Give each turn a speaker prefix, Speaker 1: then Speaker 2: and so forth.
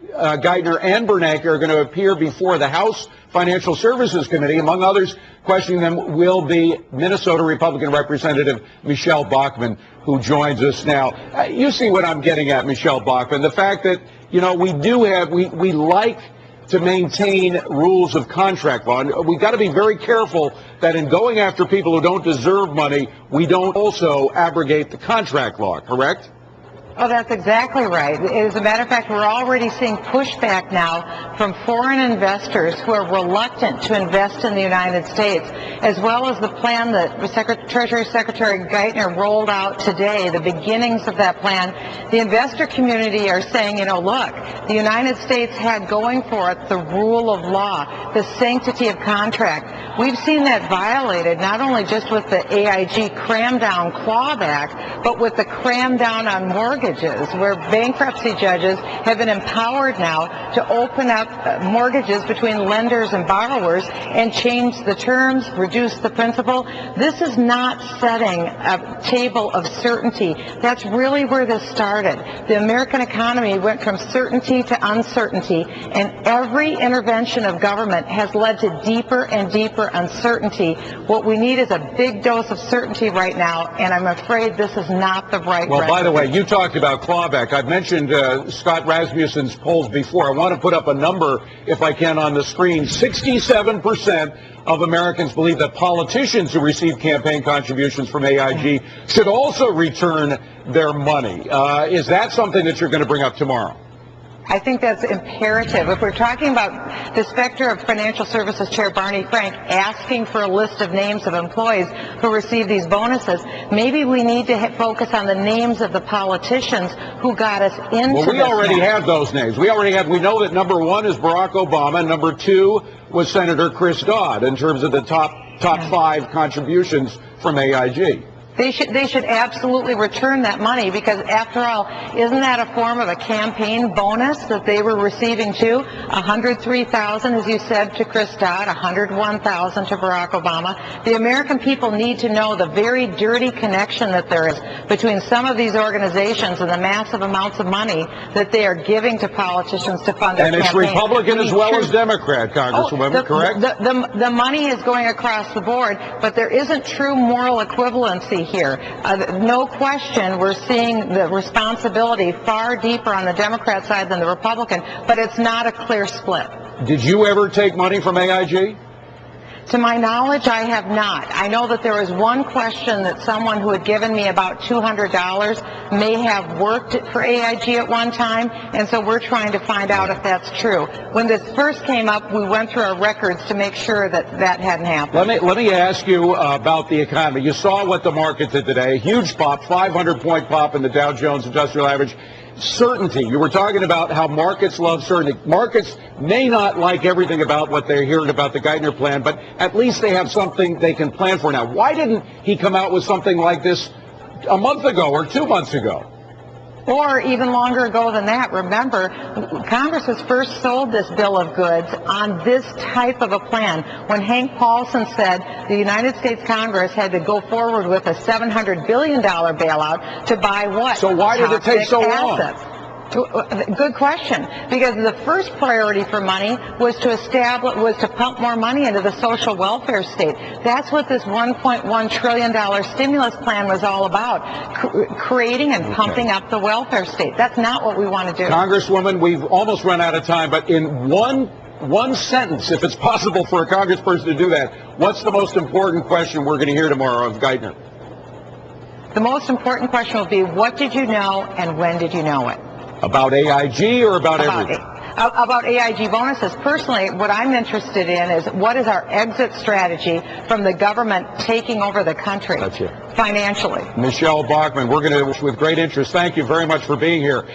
Speaker 1: Geithner and Bernanke are going to appear before the House Financial Services Committee. Among others, questioning them will be Minnesota Republican Representative Michele Bachmann, who joins us now. You see what I'm getting at, Michele Bachmann, the fact that, you know, we like to maintain rules of contract law. And we've got to be very careful that in going after people who don't deserve money, we don't also abrogate the contract law, correct?
Speaker 2: Oh, that's exactly right. As a matter of fact, we're already seeing pushback now from foreign investors who are reluctant to invest in the United States, as well as the plan that Treasury Secretary Geithner rolled out today, the beginnings of that plan. The investor community are saying, you know, look, the United States had going for it the rule of law, the sanctity of contract. We've seen that violated not only just with the AIG cram-down clawback, but with the cram-down on mortgages, where bankruptcy judges have been empowered now to open up mortgages between lenders and borrowers and change the terms, reduce the principal. This is not setting a table of certainty. That's really where this started. The American economy went from certainty to uncertainty, and every intervention of government has led to deeper and deeper uncertainty. What we need is a big dose of certainty right now, and I'm afraid this is not the right
Speaker 1: Well,
Speaker 2: recipe.
Speaker 1: by the way, you talked about clawback. I've mentioned Scott Rasmussen's polls before. I want to put up a number, if I can, on the screen. 67% of Americans believe that politicians who receive campaign contributions from AIG should also return their money. Is that something that you're going to bring up tomorrow?
Speaker 2: I think that's imperative. If we're talking about the specter of Financial Services Chair Barney Frank asking for a list of names of employees who receive these bonuses, maybe we need to focus on the names of the politicians who got us into this.
Speaker 1: Well, we already have those names. We know that number one is Barack Obama, and number two was Senator Chris Dodd in terms of the top five contributions from AIG.
Speaker 2: They should absolutely return that money, because after all, isn't that a form of a campaign bonus that they were receiving too? $103,000, as you said, to Chris Dodd, $101,000 to Barack Obama. The American people need to know the very dirty connection that there is between some of these organizations and the massive amounts of money that they are giving to politicians to fund their campaigns.
Speaker 1: And it's Republican as well as Democrat, Congresswoman, correct?
Speaker 2: The money is going across the board, but there isn't true moral equivalency here. No question, we're seeing the responsibility far deeper on the Democrat side than the Republican, but it's not a clear split.
Speaker 1: Did you ever take money from AIG?
Speaker 2: To my knowledge, I have not. I know that there was one question that someone who had given me about $200 may have worked for AIG at one time, and so we're trying to find out if that's true. When this first came up, we went through our records to make sure that that hadn't happened.
Speaker 1: Let me ask you about the economy. You saw what the market did today. Huge pop, 500-point pop in the Dow Jones Industrial Average. Certainty. You were talking about how markets love certainty. Markets may not like everything about what they're hearing about the Geithner plan, but at least they have something they can plan for now. Why didn't he come out with something like this a month ago or 2 months ago?
Speaker 2: Or even longer ago than that. Remember, Congress has first sold this bill of goods on this type of a plan. When Hank Paulson said the United States Congress had to go forward with a $700 billion bailout to buy what?
Speaker 1: So why did it take so long?
Speaker 2: Good question. Because the first priority for money was to pump more money into the social welfare state. That's what this $1.1 trillion stimulus plan was all about, creating and pumping up the welfare state. That's not what we want to do.
Speaker 1: Congresswoman, we've almost run out of time, but in one sentence, if it's possible for a congressperson to do that, what's the most important question we're going to hear tomorrow of Geithner?
Speaker 2: The most important question will be, what did you know and when did you know it?
Speaker 1: About AIG or about everything?
Speaker 2: About AIG bonuses. Personally, what I'm interested in is what is our exit strategy from the government taking over the country financially.
Speaker 1: Michele Bachmann, we're going to, with great interest, thank you very much for being here.